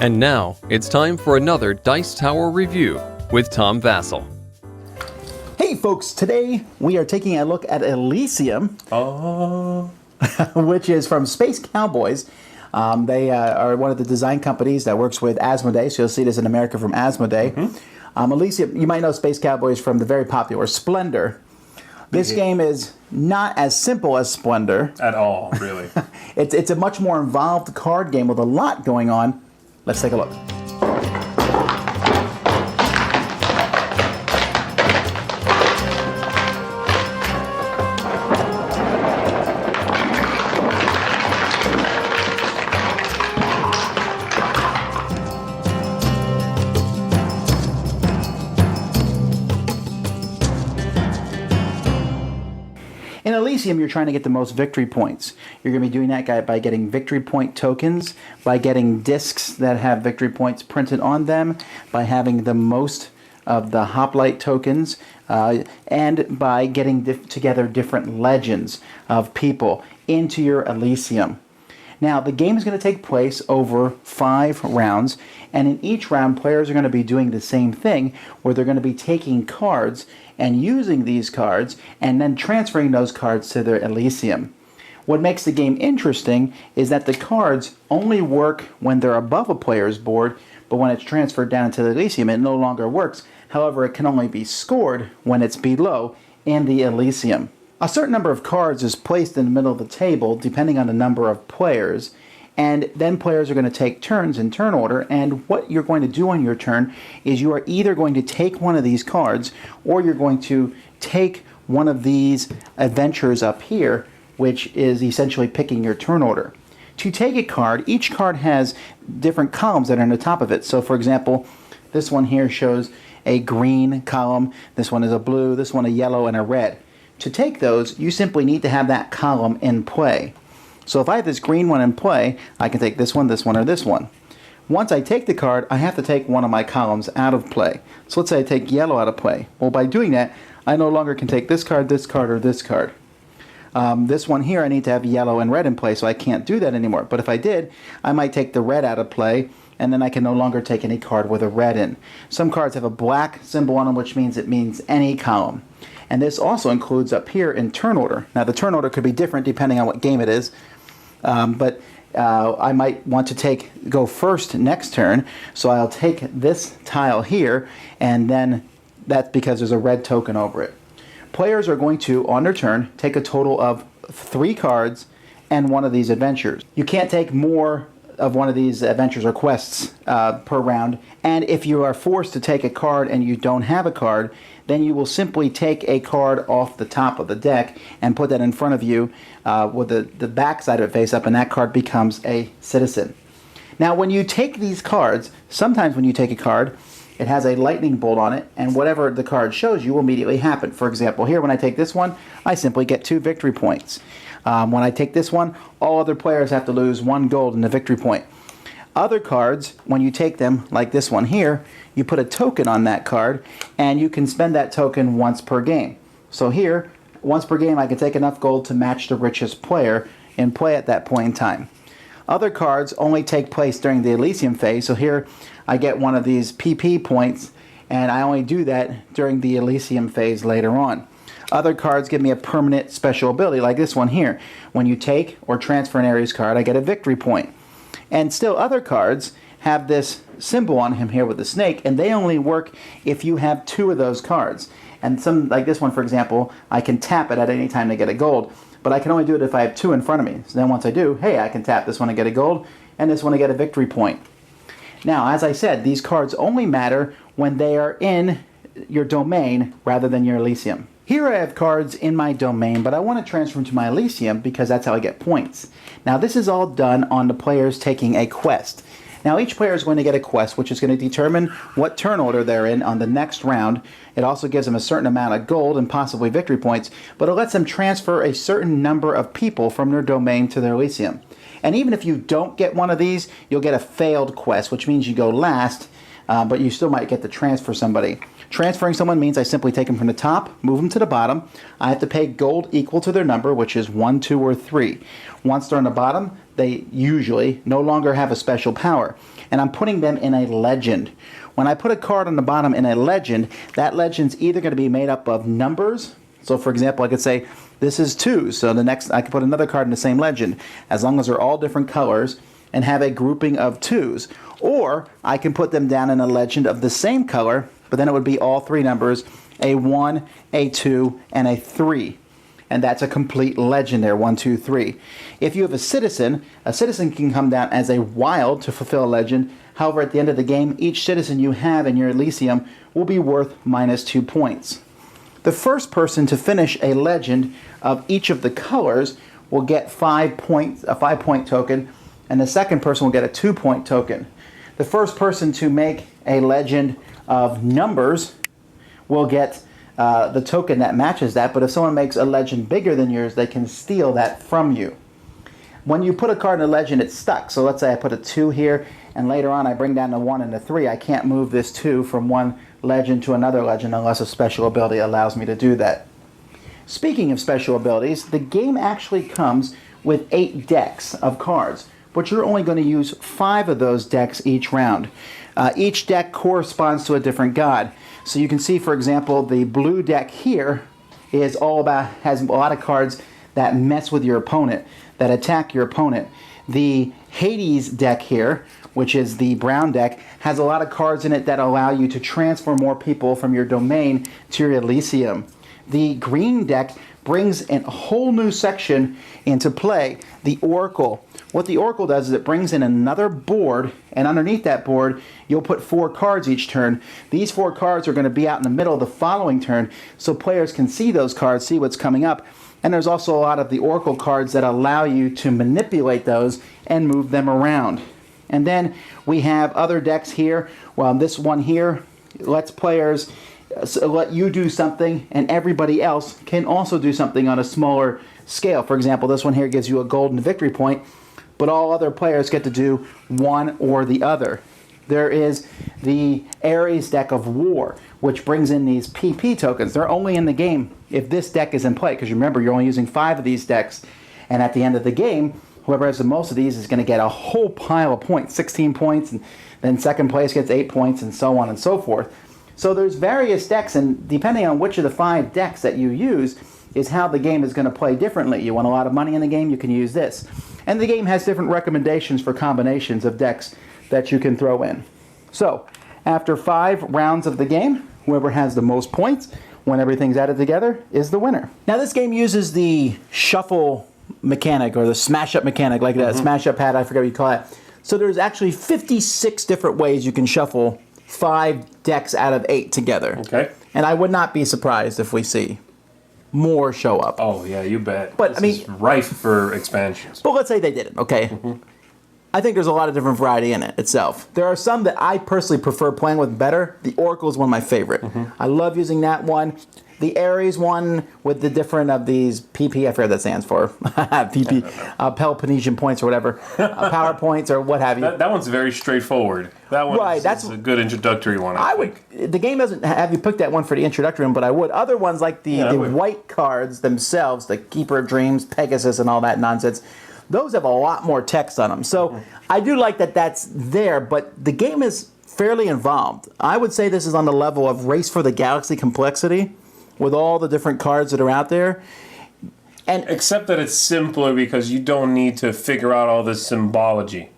And now, it's time for another Dice Tower review with Tom Vasel. Hey folks, today we are taking a look at Elysium, which is from Space Cowboys. They are one of the design companies that works with Asmodee, so you'll see this in America from Asmodee. Elysium, you might know Space Cowboys from the very popular Splendor. This game is not as simple as Splendor. At all, really. It's a much more involved card game with a lot going on. Let's take a look. In Elysium, you're trying to get the most victory points. You're going to be doing that by getting victory point tokens, by getting discs that have victory points printed on them, by having the most of the hoplite tokens, and by getting together different legends of people into your Elysium. Now, the game is going to take place over 5 rounds, and in each round, players are going to be doing the same thing, where they're going to be taking cards and using these cards, and then transferring those cards to their Elysium. What makes the game interesting is that the cards only work when they're above a player's board, but when it's transferred down to the Elysium, it no longer works. However, it can only be scored when it's below in the Elysium. A certain number of cards is placed in the middle of the table depending on the number of players, and then players are going to take turns in turn order, and what you're going to do on your turn is you are either going to take one of these cards or you're going to take one of these adventures up here, which is essentially picking your turn order. To take a card, each card has different columns that are on the top of it. So for example, this one here shows a green column, this one is a blue, this one a yellow, and a red. To take those, you simply need to have that column in play. So if I have this green one in play, I can take this one, or this one. Once I take the card, I have to take one of my columns out of play. So let's say I take yellow out of play. Well, by doing that, I no longer can take this card, or this card. This one here, I need to have yellow and red in play, so I can't do that anymore. But if I did, I might take the red out of play, and then I can no longer take any card with a red in. Some cards have a black symbol on them, which means it means any column. And this also includes up here in turn order. Now the turn order could be different depending on what game it is, but I might want to go first next turn, so I'll take this tile here, and then that's because there's a red token over it. Players are going to, on their turn, take a total of 3 cards and one of these adventures. You can't take more of one of these adventures or quests per round, and if you are forced to take a card and you don't have a card, then you will simply take a card off the top of the deck and put that in front of you with the back side of it face up, and that card becomes a citizen. Now when you take these cards, sometimes when you take a card, it has a lightning bolt on it, and whatever the card shows you will immediately happen. For example, here when I take this one, I simply get 2 victory points. When I take this one, all other players have to lose 1 gold in the victory point. Other cards, when you take them, like this one here, you put a token on that card, and you can spend that token once per game. So here, once per game, I can take enough gold to match the richest player in play at that point in time. Other cards only take place during the Elysium phase, so here I get one of these PP points, and I only do that during the Elysium phase later on. Other cards give me a permanent special ability, like this one here. When you take or transfer an Ares card, I get a victory point. And still other cards have this symbol on him here with the snake, and they only work if you have 2 of those cards. And some, like this one for example, I can tap it at any time to get a gold, but I can only do it if I have 2 in front of me. So then once I do, hey, I can tap this one and get a gold, and this one to get a victory point. Now, as I said, these cards only matter when they are in your domain rather than your Elysium. Here I have cards in my domain, but I want to transfer them to my Elysium because that's how I get points. Now this is all done on the players taking a quest. Now each player is going to get a quest, which is going to determine what turn order they're in on the next round. It also gives them a certain amount of gold and possibly victory points, but it lets them transfer a certain number of people from their domain to their Elysium. And even if you don't get one of these, you'll get a failed quest, which means you go last, but you still might get to transfer somebody. Transferring someone means I simply take them from the top, move them to the bottom. I have to pay gold equal to their number, which is 1, 2, or 3. Once they're on the bottom, they usually no longer have a special power. And I'm putting them in a legend. When I put a card on the bottom in a legend, that legend's either going to be made up of numbers. So for example, I could say this is 2. So the next, I could put another card in the same legend, as long as they're all different colors and have a grouping of 2s. Or I can put them down in a legend of the same color, but then it would be all 3 numbers, a 1, a 2, and a 3. And that's a complete legend there, 1, 2, 3. If you have a citizen can come down as a wild to fulfill a legend. However, at the end of the game, each citizen you have in your Elysium will be worth -2 points. The first person to finish a legend of each of the colors will get 5 points, a 5-point token, and the second person will get a 2-point token. The first person to make a legend of numbers will get the token that matches that, but if someone makes a legend bigger than yours, they can steal that from you. When you put a card in a legend, it's stuck. So let's say I put a 2 here, and later on I bring down the 1 and the 3. I can't move this 2 from one legend to another legend unless a special ability allows me to do that. Speaking of special abilities, the game actually comes with 8 decks of cards, but you're only going to use 5 of those decks each round. Each deck corresponds to a different god. So you can see, for example, the blue deck here has a lot of cards that mess with your opponent, that attack your opponent. The Hades deck here, which is the brown deck, has a lot of cards in it that allow you to transfer more people from your domain to your Elysium. The green deck brings a whole new section into play, the Oracle. What the Oracle does is it brings in another board, and underneath that board you'll put 4 cards each turn. These 4 cards are going to be out in the middle of the following turn, so players can see those cards, see what's coming up. And there's also a lot of the Oracle cards that allow you to manipulate those and move them around. And then we have other decks here. Well, this one here lets players let you do something, and everybody else can also do something on a smaller scale. For example, this one here gives you a golden victory point, but all other players get to do one or the other. There is the Ares deck of War, which brings in these PP tokens. They're only in the game if this deck is in play, because remember, you're only using 5 of these decks, and at the end of the game, whoever has the most of these is going to get a whole pile of points, 16 points, and then second place gets 8 points, and so on and so forth. So there's various decks, and depending on which of the 5 decks that you use is how the game is going to play differently. You want a lot of money in the game, you can use this. And the game has different recommendations for combinations of decks that you can throw in. So, after 5 rounds of the game, whoever has the most points when everything's added together is the winner. Now this game uses the shuffle mechanic, or the smash-up mechanic, like that smash-up pad, I forget what you call it. So there's actually 56 different ways you can shuffle 5 decks out of 8 together. Okay. And I would not be surprised if we see more show up. Oh, yeah, you bet. But, this is rife for expansions. But let's say they didn't, okay? I think there's a lot of different variety in it itself. There are some that I personally prefer playing with better. The Oracle is one of my favorite. I love using that one. The Ares one with the different of these PP, I forget what that stands for. PP, Peloponnesian points or whatever. Power points or what have you. That one's very straightforward. That one is a good introductory one, I think. The game doesn't have you pick that one for the introductory one, but I would. Other ones like the white cards themselves, the Keeper of Dreams, Pegasus, and all that nonsense, those have a lot more text on them. So I do like that that's there, but the game is fairly involved. I would say this is on the level of Race for the Galaxy complexity with all the different cards that are out there. And except that it's simpler because you don't need to figure out all this symbology.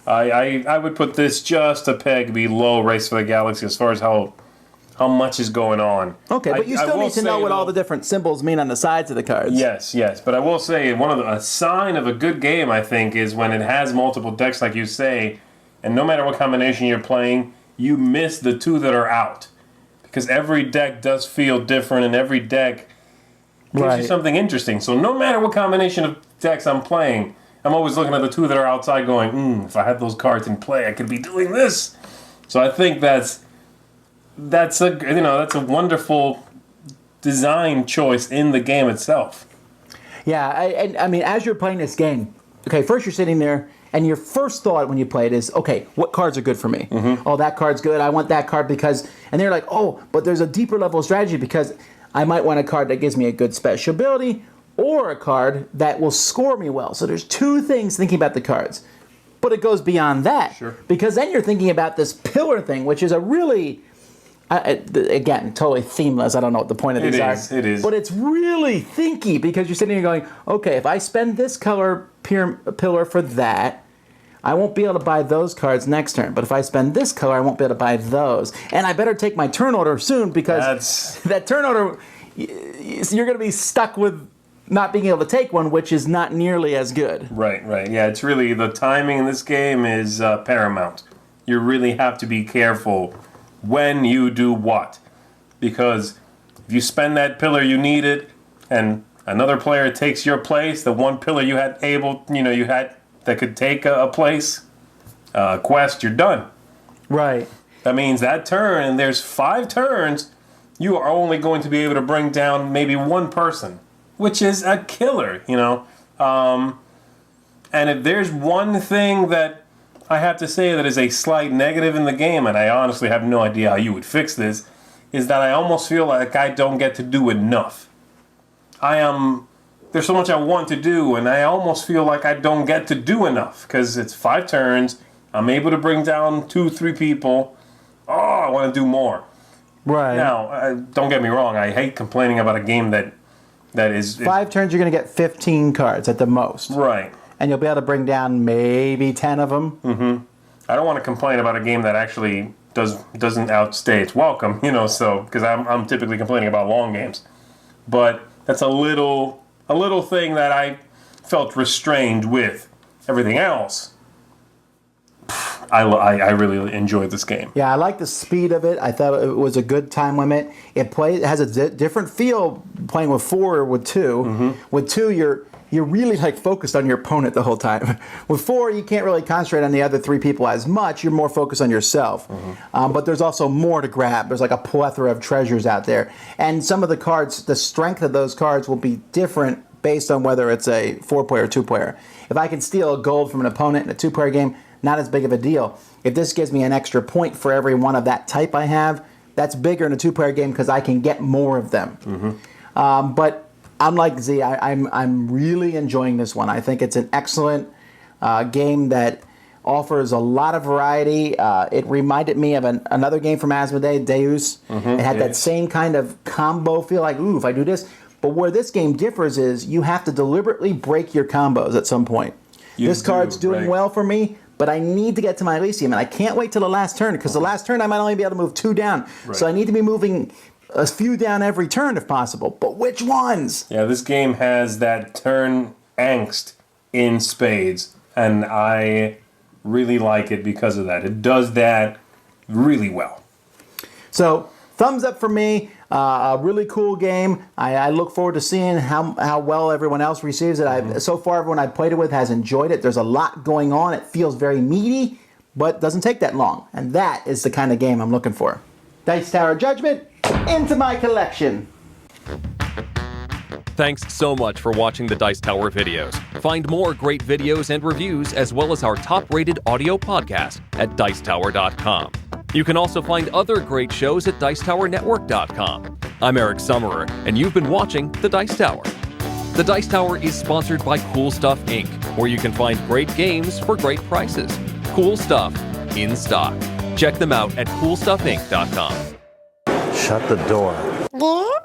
I would put this just a peg below Race for the Galaxy as far as how much is going on. Okay, but you still need to know what all the different symbols mean on the sides of the cards. Yes, but I will say a sign of a good game, I think, is when it has multiple decks, like you say, and no matter what combination you're playing, you miss the 2 that are out. Because every deck does feel different, and every deck gives you something interesting. So no matter what combination of decks I'm playing, I'm always looking at the 2 that are outside going, if I had those cards in play, I could be doing this. So I think that's a wonderful design choice in the game itself. Yeah, I mean, as you're playing this game, okay, first you're sitting there, and your first thought when you play it is, okay, what cards are good for me? Oh, that card's good. I want that card because... And they're like, oh, but there's a deeper level of strategy because I might want a card that gives me a good special ability, or a card that will score me well. So there's two things thinking about the cards. But it goes beyond that. Sure. Because then you're thinking about this pillar thing, which is a really, again, totally themeless. I don't know what the point of these are. It is. But it's really thinky because you're sitting here going, okay, if I spend this color pillar for that, I won't be able to buy those cards next turn. But if I spend this color, I won't be able to buy those. And I better take my turn order soon because that turn order, you're going to be stuck with not being able to take one, which is not nearly as good. Right. Yeah, it's really, the timing in this game is paramount. You really have to be careful when you do what. Because if you spend that pillar you needed and another player takes your place, the one pillar you had that could take a place, quest, you're done. Right. That means that turn, and there's 5 turns, you are only going to be able to bring down maybe one person, which is a killer, And if there's one thing that I have to say that is a slight negative in the game, and I honestly have no idea how you would fix this, is that I almost feel like I don't get to do enough. There's so much I want to do, and I almost feel like I don't get to do enough, because it's 5 turns, I'm able to bring down 2-3 people, I want to do more. Right. Now, don't get me wrong, I hate complaining about a game that is... 5 turns, you're going to get 15 cards at the most. Right. And you'll be able to bring down maybe 10 of them. Mm-hmm. I don't want to complain about a game that actually doesn't outstay its welcome, so, because I'm typically complaining about long games. But that's a little thing that I felt restrained with. Everything else, I really enjoyed this game. Yeah, I like the speed of it. I thought it was a good time limit. It has a different feel playing with 4 or with 2. Mm-hmm. With 2, you're really focused on your opponent the whole time. With 4, you can't really concentrate on the other 3 people as much. You're more focused on yourself. Mm-hmm. But there's also more to grab. There's a plethora of treasures out there. And some of the cards, the strength of those cards will be different based on whether it's a 4-player or 2-player. If I can steal a gold from an opponent in a 2-player game, not as big of a deal. If this gives me an extra point for every one of that type I have, that's bigger in a 2-player game because I can get more of them. Mm-hmm. But unlike Z, I'm really enjoying this one. I think it's an excellent game that offers a lot of variety. It reminded me of another game from Asmodee, Deus. Mm-hmm. It had that same kind of combo feel, like, ooh, if I do this. But where this game differs is you have to deliberately break your combos at some point. This card's doing well for me, but I need to get to my Elysium, and I can't wait till the last turn, because the last turn I might only be able to move 2 down. Right. So I need to be moving a few down every turn if possible. But which ones? Yeah, this game has that turn angst in spades, and I really like it because of that. It does that really well. So, thumbs up for me. A really cool game. I look forward to seeing how well everyone else receives it. So far, everyone I've played it with has enjoyed it. There's a lot going on. It feels very meaty, but doesn't take that long. And that is the kind of game I'm looking for. Dice Tower Judgment, into my collection. Thanks so much for watching the Dice Tower videos. Find more great videos and reviews, as well as our top-rated audio podcast at Dicetower.com. You can also find other great shows at Dicetowernetwork.com. I'm Eric Summerer, and you've been watching The Dice Tower. The Dice Tower is sponsored by Cool Stuff Inc., where you can find great games for great prices. Cool stuff in stock. Check them out at CoolStuffInc.com. Shut the door. Yeah?